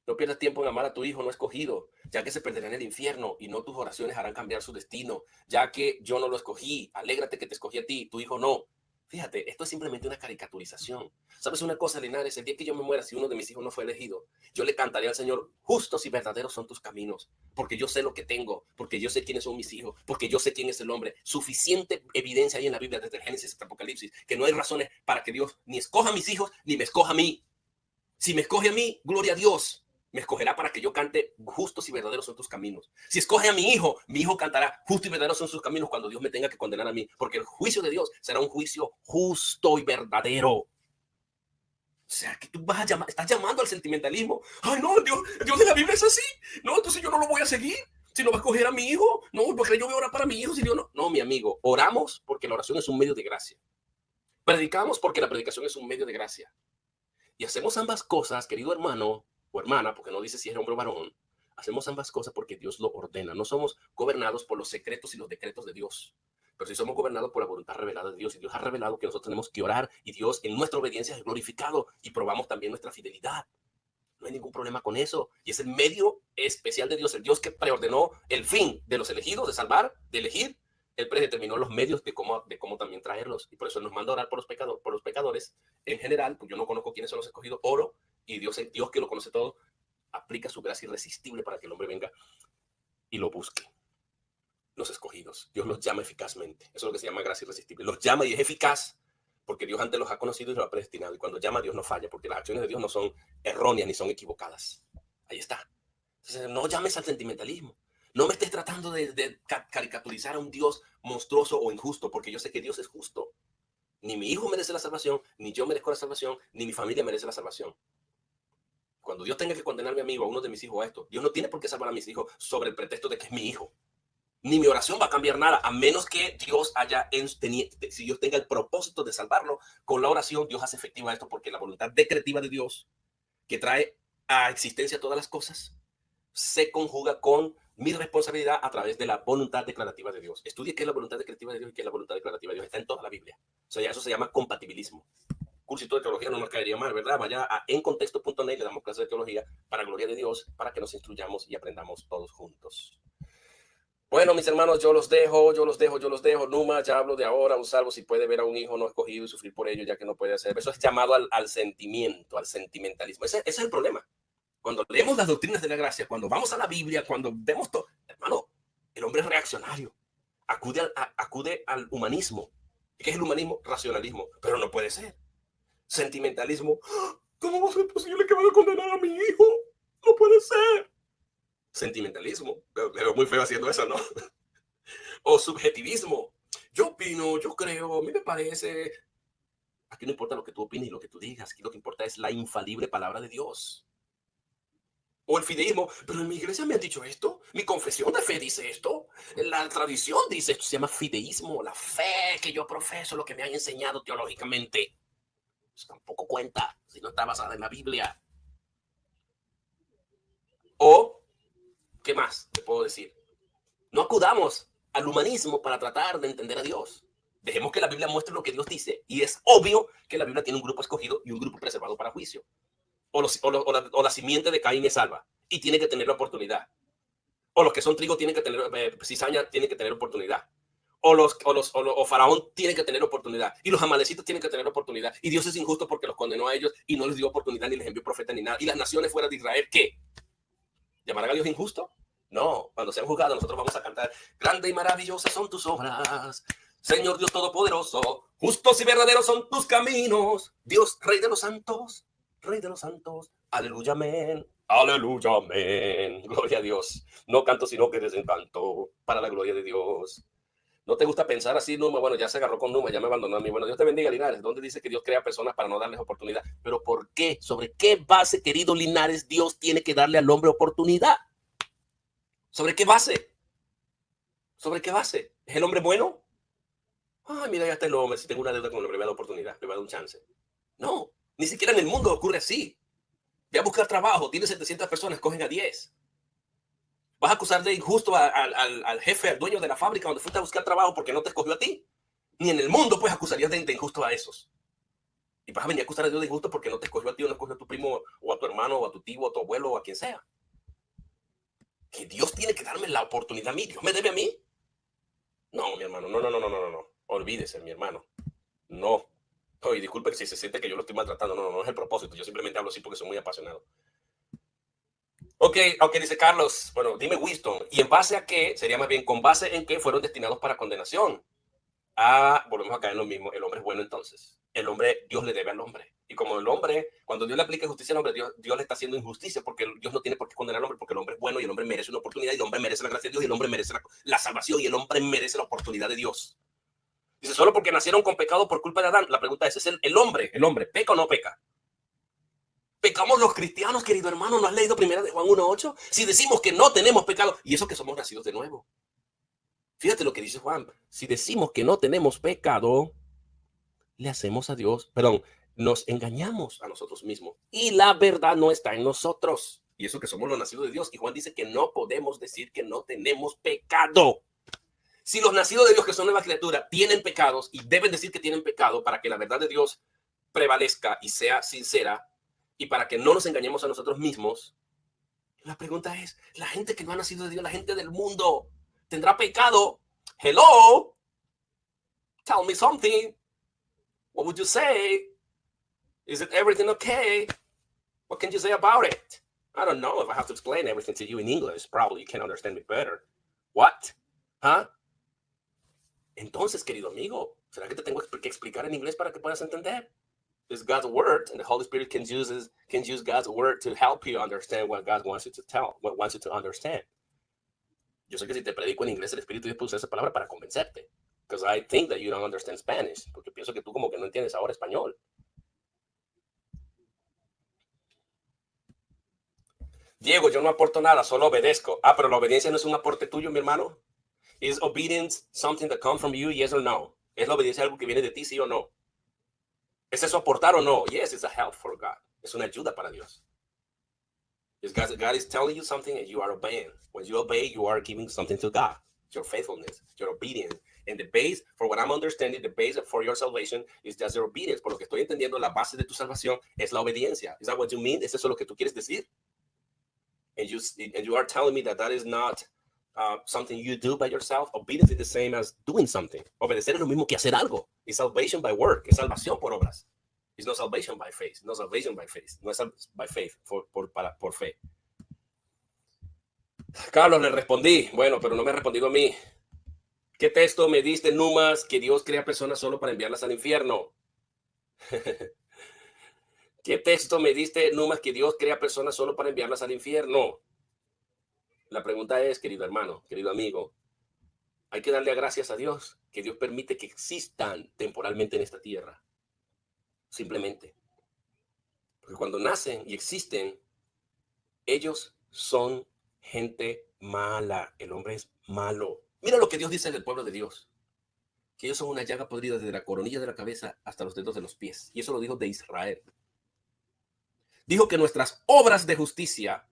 S1: No pierdas tiempo en amar a tu hijo no escogido, ya que se perderá en el infierno y no tus oraciones harán cambiar su destino, ya que yo no lo escogí. Alégrate que te escogí a ti, tu hijo no. Fíjate, esto es simplemente una caricaturización. ¿Sabes una cosa, Linares? El día que yo me muera, si uno de mis hijos no fue elegido, yo le cantaré al Señor, justos y verdaderos son tus caminos, porque yo sé lo que tengo, porque yo sé quiénes son mis hijos, porque yo sé quién es el hombre. Suficiente evidencia hay en la Biblia, desde el Génesis hasta Apocalipsis, que no hay razones para que Dios ni escoja a mis hijos, ni me escoja a mí. Si me escoge a mí, gloria a Dios. Me escogerá para que yo cante justos y verdaderos son tus caminos. Si escoge a mi hijo cantará justos y verdaderos son sus caminos cuando Dios me tenga que condenar a mí, porque el juicio de Dios será un juicio justo y verdadero. O sea, que tú estás llamando al sentimentalismo. Ay, no, Dios de la Biblia es así. No, entonces yo no lo voy a seguir. Si no va a escoger a mi hijo, no, porque yo voy a orar para mi hijo. Si Dios no. No, mi amigo, oramos porque la oración es un medio de gracia. Predicamos porque la predicación es un medio de gracia. Y hacemos ambas cosas, querido hermano o hermana, porque no dice si es hombre o varón, hacemos ambas cosas porque Dios lo ordena. No somos gobernados por los secretos y los decretos de Dios, pero sí somos gobernados por la voluntad revelada de Dios. Y Dios ha revelado que nosotros tenemos que orar y Dios en nuestra obediencia es glorificado y probamos también nuestra fidelidad. No hay ningún problema con eso. Y es el medio especial de Dios, el Dios que preordenó el fin de los elegidos, de salvar, de elegir. Él predeterminó los medios de cómo también traerlos. Y por eso nos manda a orar por los pecadores en general, pues yo no conozco quiénes son los escogidos, oro, y Dios que lo conoce todo, aplica su gracia irresistible para que el hombre venga y lo busque. Los escogidos, Dios los llama eficazmente. Eso es lo que se llama gracia irresistible. Los llama y es eficaz porque Dios antes los ha conocido y los ha predestinado. Y cuando llama, Dios no falla, porque las acciones de Dios no son erróneas ni son equivocadas. Ahí está. Entonces, no llames al sentimentalismo. No me estés tratando de caricaturizar a un Dios monstruoso o injusto, porque yo sé que Dios es justo. Ni mi hijo merece la salvación, ni yo merezco la salvación, ni mi familia merece la salvación. Cuando Dios tenga que condenarme a mí o a uno de mis hijos a esto, Dios no tiene por qué salvar a mis hijos sobre el pretexto de que es mi hijo. Ni mi oración va a cambiar nada, a menos que Dios si Dios tenga el propósito de salvarlo, con la oración Dios hace efectiva esto, porque la voluntad decretiva de Dios, que trae a existencia todas las cosas, se conjuga con mi responsabilidad a través de la voluntad declarativa de Dios. Estudie qué es la voluntad declarativa de Dios y qué es la voluntad declarativa de Dios. Está en toda la Biblia. O sea, eso se llama compatibilismo. Cursito de teología no nos caería mal, ¿verdad? Vaya a encontexto.net, le damos clases de teología para gloria de Dios, para que nos instruyamos y aprendamos todos juntos. Bueno, mis hermanos, yo los dejo. Numa, ya hablo de ahora, un salvo si puede ver a un hijo no escogido y sufrir por ello, ya que no puede hacer. Eso es llamado al sentimiento, al sentimentalismo. Ese es el problema. Cuando leemos las doctrinas de la gracia, cuando vamos a la Biblia, cuando vemos todo, hermano, el hombre es reaccionario. Acude al humanismo. ¿Qué es el humanismo? Racionalismo. Pero no puede ser. Sentimentalismo. ¿Cómo va a ser posible que van a condenar a mi hijo? No puede ser. Sentimentalismo. Pero muy feo haciendo eso, ¿no? O subjetivismo. yo opino, yo creo, a mí me parece. Aquí no importa lo que tú opines y lo que tú digas, aquí lo que importa es la infalible palabra de Dios. O el fideísmo, pero en mi iglesia me han dicho esto, mi confesión de fe dice esto, la tradición dice esto, se llama fideísmo, la fe que yo profeso, lo que me han enseñado teológicamente. Pues tampoco cuenta si no está basada en la Biblia. O, ¿qué más te puedo decir? No acudamos al humanismo para tratar de entender a Dios. Dejemos que la Biblia muestre lo que Dios dice. Y es obvio que la Biblia tiene un grupo escogido y un grupo preservado para juicio. O la simiente de Caín es salva y tiene que tener la oportunidad. O los que son trigo tienen que tener, cizaña tienen que tener oportunidad. O Faraón tiene que tener oportunidad. Y los amalecitos tienen que tener oportunidad. Y Dios es injusto porque los condenó a ellos y no les dio oportunidad ni les envió profeta ni nada. Y las naciones fuera de Israel, ¿qué? ¿Llamarán a Dios injusto? No, cuando sean juzgados nosotros vamos a cantar: grande y maravillosas son tus obras, Señor Dios Todopoderoso, justos y verdaderos son tus caminos, Dios Rey de los santos, Rey de los santos, aleluya, amén, aleluya, amén, gloria a Dios. No canto sino que desencanto para la gloria de Dios. ¿No te gusta pensar así, Numa? Bueno, ya se agarró con Numa, ya me abandonó a mí. Bueno, Dios te bendiga, Linares. ¿Dónde dice que Dios crea personas para no darles oportunidad? ¿Pero por qué? ¿Sobre qué base, querido Linares, Dios tiene que darle al hombre oportunidad? ¿Sobre qué base? ¿Sobre qué base? ¿Es el hombre bueno? Ay, mira, ya está el hombre. Si tengo una deuda con el hombre, le voy a dar oportunidad, le voy a dar un chance. No, ni siquiera en el mundo ocurre así. Ve a buscar trabajo, tienes 700 personas, cogen a 10. Vas a acusar de injusto al jefe, al dueño de la fábrica donde fuiste a buscar trabajo porque no te escogió a ti. Ni en el mundo, pues, acusarías de injusto a esos. Y vas a venir a acusar a Dios de injusto porque no te escogió a ti o no escogió a tu primo o a tu hermano o a tu tío o a tu abuelo o a quien sea. Que Dios tiene que darme la oportunidad a mí. Dios me debe a mí. No, mi hermano, no. Olvídese, mi hermano. No. Oye, disculpe si se siente que yo lo estoy maltratando. No es el propósito. Yo simplemente hablo así porque soy muy apasionado. Ok, dice Carlos. Bueno, dime wisdom. ¿Y en base a qué? Sería más bien con base en qué fueron destinados para condenación. Volvemos a caer en lo mismo. El hombre es bueno entonces. El hombre, Dios le debe al hombre. Y como el hombre, cuando Dios le aplica justicia al hombre, Dios le está haciendo injusticia porque Dios no tiene por qué condenar al hombre porque el hombre es bueno y el hombre merece una oportunidad y el hombre merece la gracia de Dios y el hombre merece la salvación y el hombre merece la oportunidad de Dios. Dice, solo porque nacieron con pecado por culpa de Adán. La pregunta es el hombre, ¿peca o no peca? ¿Pecamos los cristianos, querido hermano? ¿No has leído 1 de Juan 1:8? Si decimos que no tenemos pecado, y eso que somos nacidos de nuevo. Fíjate lo que dice Juan. Si decimos que no tenemos pecado, le hacemos a Dios, perdón, nos engañamos a nosotros mismos. Y la verdad no está en nosotros. Y eso que somos los nacidos de Dios. Y Juan dice que no podemos decir que no tenemos pecado. Si los nacidos de Dios, que son nuevas criaturas, tienen pecados y deben decir que tienen pecado para que la verdad de Dios prevalezca y sea sincera y para que no nos engañemos a nosotros mismos, la pregunta es, la gente que no ha nacido de Dios, la gente del mundo, ¿tendrá pecado? Hello, tell me something. What would you say? Is it everything okay? What can you say about it? I don't know. If I have to explain everything to you in English, probably you can understand me better. What? Huh? Entonces, querido amigo, ¿será que te tengo que explicar en inglés para que puedas entender? It's God's word, and the Holy Spirit can use God's word to help you understand what God wants you to tell, what wants you to understand. Yo sé que si te predico en inglés, el Espíritu Dios puede usar esa palabra para convencerte. Because I think that you don't understand Spanish. Porque pienso que tú como que no entiendes ahora español. Diego, yo no aporto nada, solo obedezco. Pero la obediencia no es un aporte tuyo, mi hermano. Is obedience something that comes from you, yes or no? ¿Es la obediencia algo que viene de ti, sí o no? ¿Es eso aportar o no? Yes, it's a help for God. Es una ayuda para Dios. God is telling you something and you are obeying. When you obey, you are giving something to God. Your faithfulness, your obedience. And the base, for what I'm understanding, the base for your salvation is just your obedience. Por lo que estoy entendiendo, la base de tu salvación es la obediencia. Is that what you mean? ¿Es eso lo que tú quieres decir? And you are telling me that is not something you do by yourself. Obedience is the same as doing something. Obedecer es lo mismo que hacer algo. It's salvation by work. Es salvación por obras. It's not salvation by faith. No salvation by faith. No es by faith, por fe. Carlos, le respondí. Bueno, pero no me ha respondido a mí. ¿Qué texto me diste, Numas, que Dios crea personas solo para enviarlas al infierno? ¿Qué texto me diste, Numas, que Dios crea personas solo para enviarlas al infierno? La pregunta es, querido hermano, querido amigo, Hay que darle gracias a Dios que Dios permite que existan temporalmente en esta tierra. Simplemente. Porque cuando nacen y existen, ellos son gente mala. El hombre es malo. Mira lo que Dios dice del pueblo de Dios. Que ellos son una llaga podrida desde la coronilla de la cabeza hasta los dedos de los pies. Y eso lo dijo de Israel. Dijo que nuestras obras de justicia,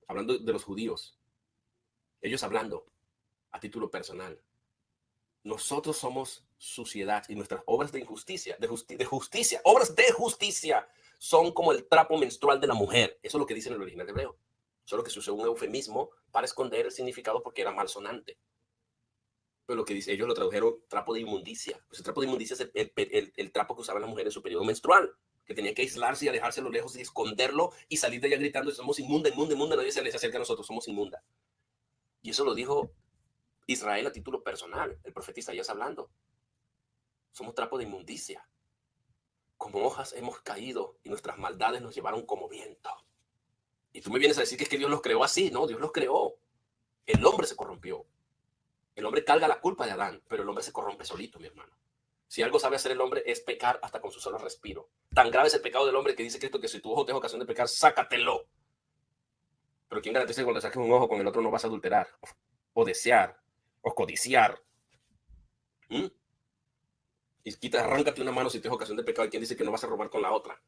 S1: hablando de los judíos, ellos hablando a título personal, nosotros somos suciedad y nuestras obras de injusticia, obras de justicia son como el trapo menstrual de la mujer. Eso es lo que dice en el original hebreo. Solo que se usó un eufemismo para esconder el significado porque era malsonante. Pero lo que dice, ellos lo tradujeron trapo de inmundicia. Pues el trapo de inmundicia es el trapo que usaban las mujeres en su periodo menstrual, que tenía que aislarse y alejárselo lejos y esconderlo y salir de allá gritando: somos inmunda, inmunda, inmunda, nadie se les acerca a nosotros, somos inmunda. Y eso lo dijo Israel a título personal, el profeta Isaías hablando. Somos trapo de inmundicia. Como hojas hemos caído y nuestras maldades nos llevaron como viento. Y tú me vienes a decir que es que Dios los creó así. No, Dios los creó. El hombre se corrompió. El hombre carga la culpa de Adán, pero el hombre se corrompe solito, mi hermano. Si algo sabe hacer el hombre es pecar hasta con su solo respiro. Tan grave es el pecado del hombre que dice Cristo que si tu ojo te da ocasión de pecar, sácatelo. Pero ¿quién garantiza que cuando saques un ojo con el otro no vas a adulterar o desear o codiciar? Y arráncate una mano si te da ocasión de pecado. ¿Y quién dice que no vas a robar con la otra?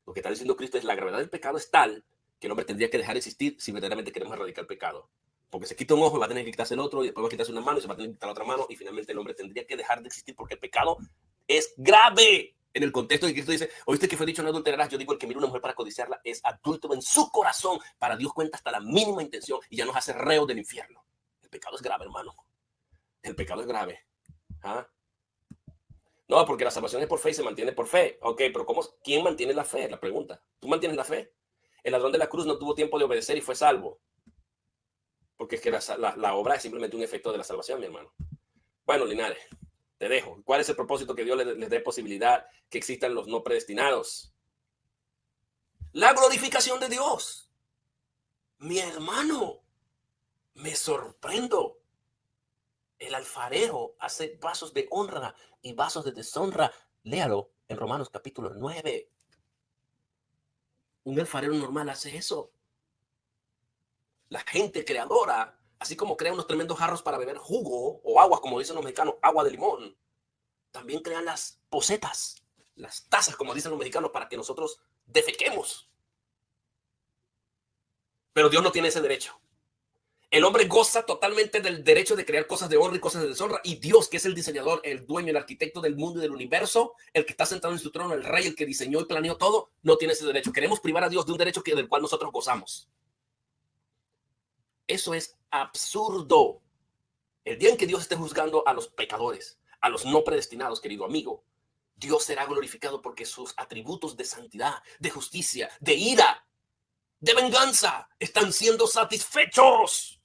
S1: Lo que está diciendo Cristo es: la gravedad del pecado es tal que el hombre tendría que dejar de existir si verdaderamente queremos erradicar el pecado. Porque se quita un ojo y va a tener que quitarse el otro, y después va a quitarse una mano y se va a tener que quitar la otra mano, y finalmente el hombre tendría que dejar de existir porque el pecado es grave. En el contexto de que Cristo dice: oíste que fue dicho no adulterarás. Yo digo, el que mira a una mujer para codiciarla es adúltero en su corazón. Para Dios cuenta hasta la mínima intención y ya nos hace reos del infierno. El pecado es grave, hermano. El pecado es grave. ¿Ah? No, porque la salvación es por fe y se mantiene por fe. Ok, pero ¿quién mantiene la fe? La pregunta. ¿Tú mantienes la fe? El ladrón de la cruz no tuvo tiempo de obedecer y fue salvo. Porque es que la obra es simplemente un efecto de la salvación, mi hermano. Bueno, Linares, te dejo. ¿Cuál es el propósito? Que Dios les dé posibilidad que existan los no predestinados. La glorificación de Dios. Mi hermano, me sorprendo. El alfarero hace vasos de honra y vasos de deshonra. Léalo en Romanos capítulo 9. Un alfarero normal hace eso. La gente creadora, así como crea unos tremendos jarros para beber jugo o agua, como dicen los mexicanos, agua de limón, también crean las pocetas, las tazas, como dicen los mexicanos, para que nosotros defequemos. Pero Dios no tiene ese derecho. El hombre goza totalmente del derecho de crear cosas de honra y cosas de deshonra, y Dios, que es el diseñador, el dueño, el arquitecto del mundo y del universo, el que está sentado en su trono, el rey, el que diseñó y planeó todo, no tiene ese derecho. Queremos privar a Dios de un derecho del cual nosotros gozamos. Eso es absurdo. El día en que Dios esté juzgando a los pecadores, a los no predestinados, querido amigo, Dios será glorificado porque sus atributos de santidad, de justicia, de ira, de venganza están siendo satisfechos.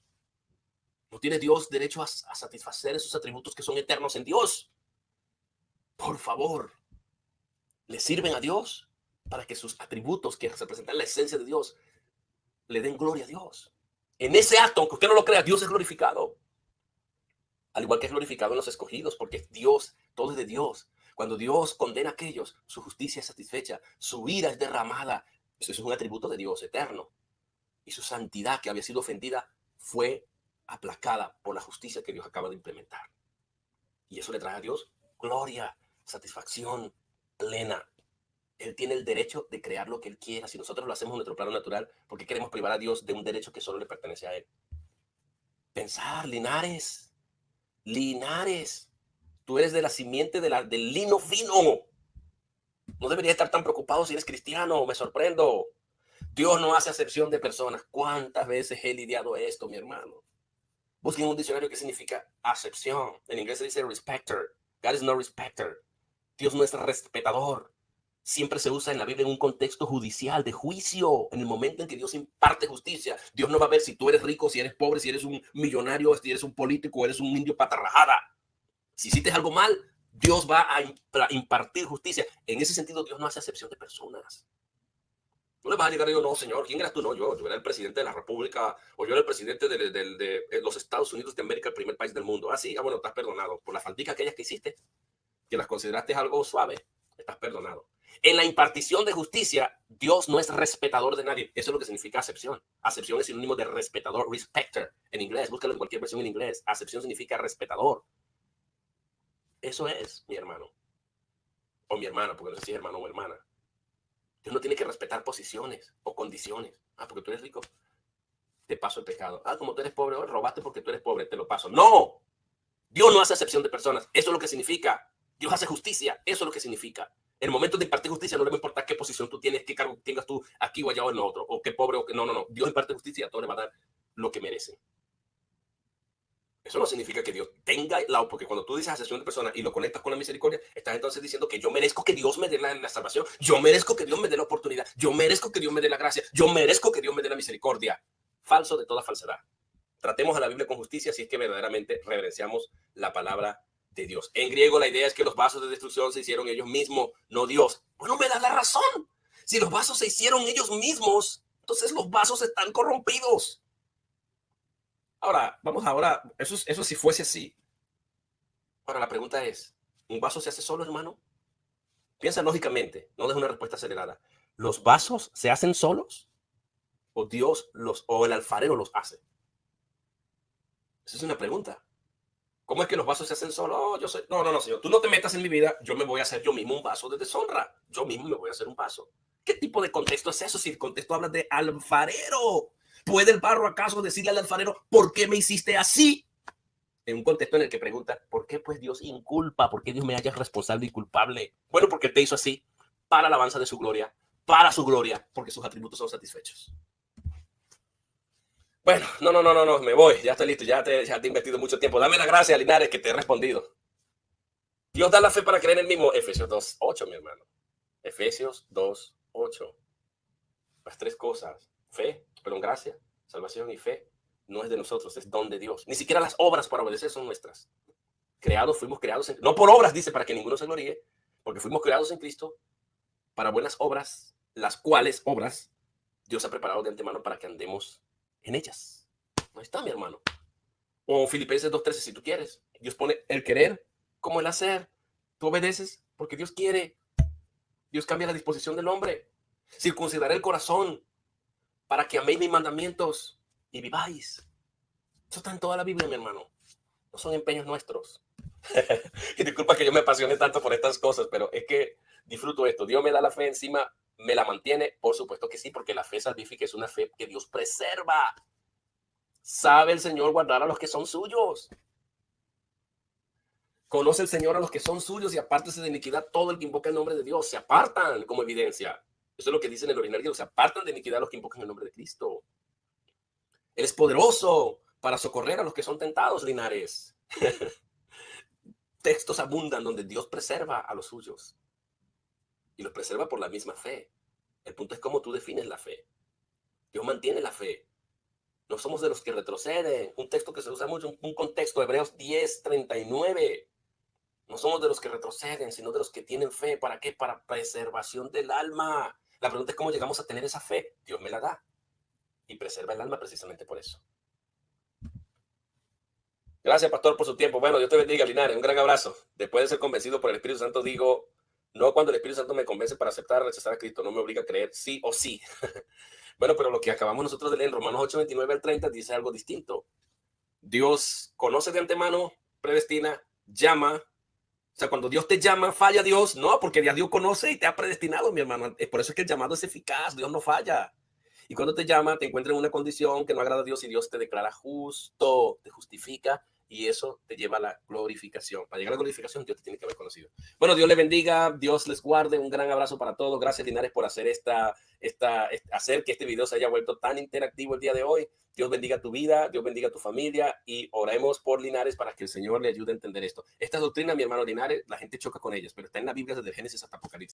S1: ¿No tiene Dios derecho a satisfacer esos atributos que son eternos en Dios? Por favor, ¿le sirven a Dios para que sus atributos, que representan la esencia de Dios, le den gloria a Dios? En ese acto, aunque usted no lo crea, Dios es glorificado. Al igual que es glorificado en los escogidos, porque Dios, todo es de Dios. Cuando Dios condena a aquellos, su justicia es satisfecha, su ira es derramada. Eso es un atributo de Dios eterno. Y su santidad, que había sido ofendida, fue aplacada por la justicia que Dios acaba de implementar. Y eso le trae a Dios gloria, satisfacción plena. Él tiene el derecho de crear lo que Él quiera. Si nosotros lo hacemos en nuestro plano natural, ¿por qué queremos privar a Dios de un derecho que solo le pertenece a Él? Pensar, Linares, tú eres de la simiente del lino fino. No deberías estar tan preocupado si eres cristiano. Me sorprendo. Dios no hace acepción de personas. ¿Cuántas veces he lidiado esto, mi hermano? Busquen un diccionario que significa acepción. En inglés se dice respecter. God is no respecter. Dios no es respetador. Siempre se usa en la Biblia en un contexto judicial, de juicio. En el momento en que Dios imparte justicia, Dios no va a ver si tú eres rico, si eres pobre, si eres un millonario, si eres un político o eres un indio patarrajada. Si hiciste algo mal, Dios va a impartir justicia. En ese sentido, Dios no hace acepción de personas. No le vas a llegar y yo, no, señor, ¿quién eras tú? No, yo era el presidente de la República, o yo era el presidente de los Estados Unidos de América, el primer país del mundo. Ah, sí, bueno, estás perdonado. Por las falticas aquellas que hiciste, que las consideraste algo suave, estás perdonado. En la impartición de justicia, Dios no es respetador de nadie. Eso es lo que significa acepción. Acepción es sinónimo de respetador, respecter, en inglés. Búscalo en cualquier versión en inglés. Acepción significa respetador. Eso es, mi hermano. O mi hermana, porque no sé si es hermano o hermana. Dios no tiene que respetar posiciones o condiciones. Ah, porque tú eres rico, te paso el pecado. Ah, como tú eres pobre, robaste porque tú eres pobre, te lo paso. No, Dios no hace acepción de personas. Eso es lo que significa. Dios hace justicia. Eso es lo que significa. En el momento de impartir justicia no le va a importar qué posición tú tienes, qué cargo tengas tú aquí o allá o en otro, o qué pobre o qué. No. Dios imparte justicia y a todos le va a dar lo que merecen. Eso no significa que Dios tenga porque cuando tú dices acepción de personas y lo conectas con la misericordia, estás entonces diciendo que yo merezco que Dios me dé la salvación, yo merezco que Dios me dé la oportunidad, yo merezco que Dios me dé la gracia, yo merezco que Dios me dé la misericordia. Falso de toda falsedad. Tratemos a la Biblia con justicia si es que verdaderamente reverenciamos la palabra de Dios. En griego la idea es que los vasos de destrucción se hicieron ellos mismos, no Dios. Bueno, me das la razón. Si los vasos se hicieron ellos mismos, entonces los vasos están corrompidos. Ahora, eso si fuese así. Ahora la pregunta es, ¿un vaso se hace solo, hermano? Piensa lógicamente, no des una respuesta acelerada. ¿Los vasos se hacen solos? ¿O Dios o el alfarero los hace? Esa es una pregunta. ¿Cómo es que los vasos se hacen solos? Oh, yo soy. No, señor. Tú no te metas en mi vida. Yo me voy a hacer yo mismo un vaso de deshonra. Yo mismo me voy a hacer un vaso. ¿Qué tipo de contexto es eso? Si el contexto habla de alfarero. ¿Puede el barro acaso decirle al alfarero, ¿por qué me hiciste así? En un contexto en el que pregunta, ¿por qué pues Dios inculpa? ¿Por qué Dios me haya responsable y culpable? Bueno, porque te hizo así, para la alabanza de su gloria, para su gloria, porque sus atributos son satisfechos. Bueno, no, me voy, ya estoy listo, ya te he invertido mucho tiempo. Dame la gracia, Linares, que te he respondido. Dios da la fe para creer en el mismo. Efesios 2:8, mi hermano. Efesios 2:8. Las tres cosas, gracia, salvación y fe, no es de nosotros, es don de Dios. Ni siquiera las obras para obedecer son nuestras. Fuimos creados, no por obras, dice, para que ninguno se gloríe, porque fuimos creados en Cristo para buenas obras, las cuales obras Dios ha preparado de antemano para que andemos en ellas. Ahí está, mi hermano. O Filipenses 2:13, si tú quieres. Dios pone el querer como el hacer. Tú obedeces porque Dios quiere. Dios cambia la disposición del hombre. Circuncidaré el corazón para que améis mis mandamientos y viváis. Eso está en toda la Biblia, mi hermano. No son empeños nuestros. Y disculpa que yo me apasione tanto por estas cosas, pero es que disfruto esto. Dios me da la fe encima, me la mantiene. Por supuesto que sí, porque la fe salvífica es una fe que Dios preserva. Sabe el Señor guardar a los que son suyos. Conoce el Señor a los que son suyos y apártese de iniquidad todo el que invoca el nombre de Dios. Se apartan como evidencia. Eso es lo que dice en el original. Se apartan de iniquidad los que invocan el nombre de Cristo. Él es poderoso para socorrer a los que son tentados, Linares. Textos abundan donde Dios preserva a los suyos. Y los preserva por la misma fe. El punto es cómo tú defines la fe. Dios mantiene la fe. No somos de los que retroceden. Un texto que se usa mucho, un contexto, Hebreos 10:39. No somos de los que retroceden, sino de los que tienen fe. ¿Para qué? Para preservación del alma. La pregunta es cómo llegamos a tener esa fe. Dios me la da. Y preserva el alma precisamente por eso. Gracias, pastor, por su tiempo. Bueno, Dios te bendiga, Linares. Un gran abrazo. Después de ser convencido por el Espíritu Santo, digo, no cuando el Espíritu Santo me convence para aceptar o rechazar a Cristo. No me obliga a creer sí o sí. Bueno, pero lo que acabamos nosotros de leer en Romanos 8:29-30 dice algo distinto. Dios conoce de antemano, predestina, llama. O sea, cuando Dios te llama, ¿falla Dios? No, porque ya Dios conoce y te ha predestinado, mi hermano. Por eso es que el llamado es eficaz. Dios no falla. Y cuando te llama, te encuentra en una condición que no agrada a Dios y Dios te declara justo, te justifica y eso te lleva a la glorificación. Para llegar a la glorificación, Dios te tiene que haber conocido. Bueno, Dios les bendiga, Dios les guarde. Un gran abrazo para todos. Gracias, Linares, por hacer hacer que este video se haya vuelto tan interactivo el día de hoy. Dios bendiga tu vida, Dios bendiga tu familia y oremos por Linares para que el Señor le ayude a entender esto. Esta doctrina, mi hermano Linares, la gente choca con ellas, pero está en la Biblia desde Génesis hasta Apocalipsis.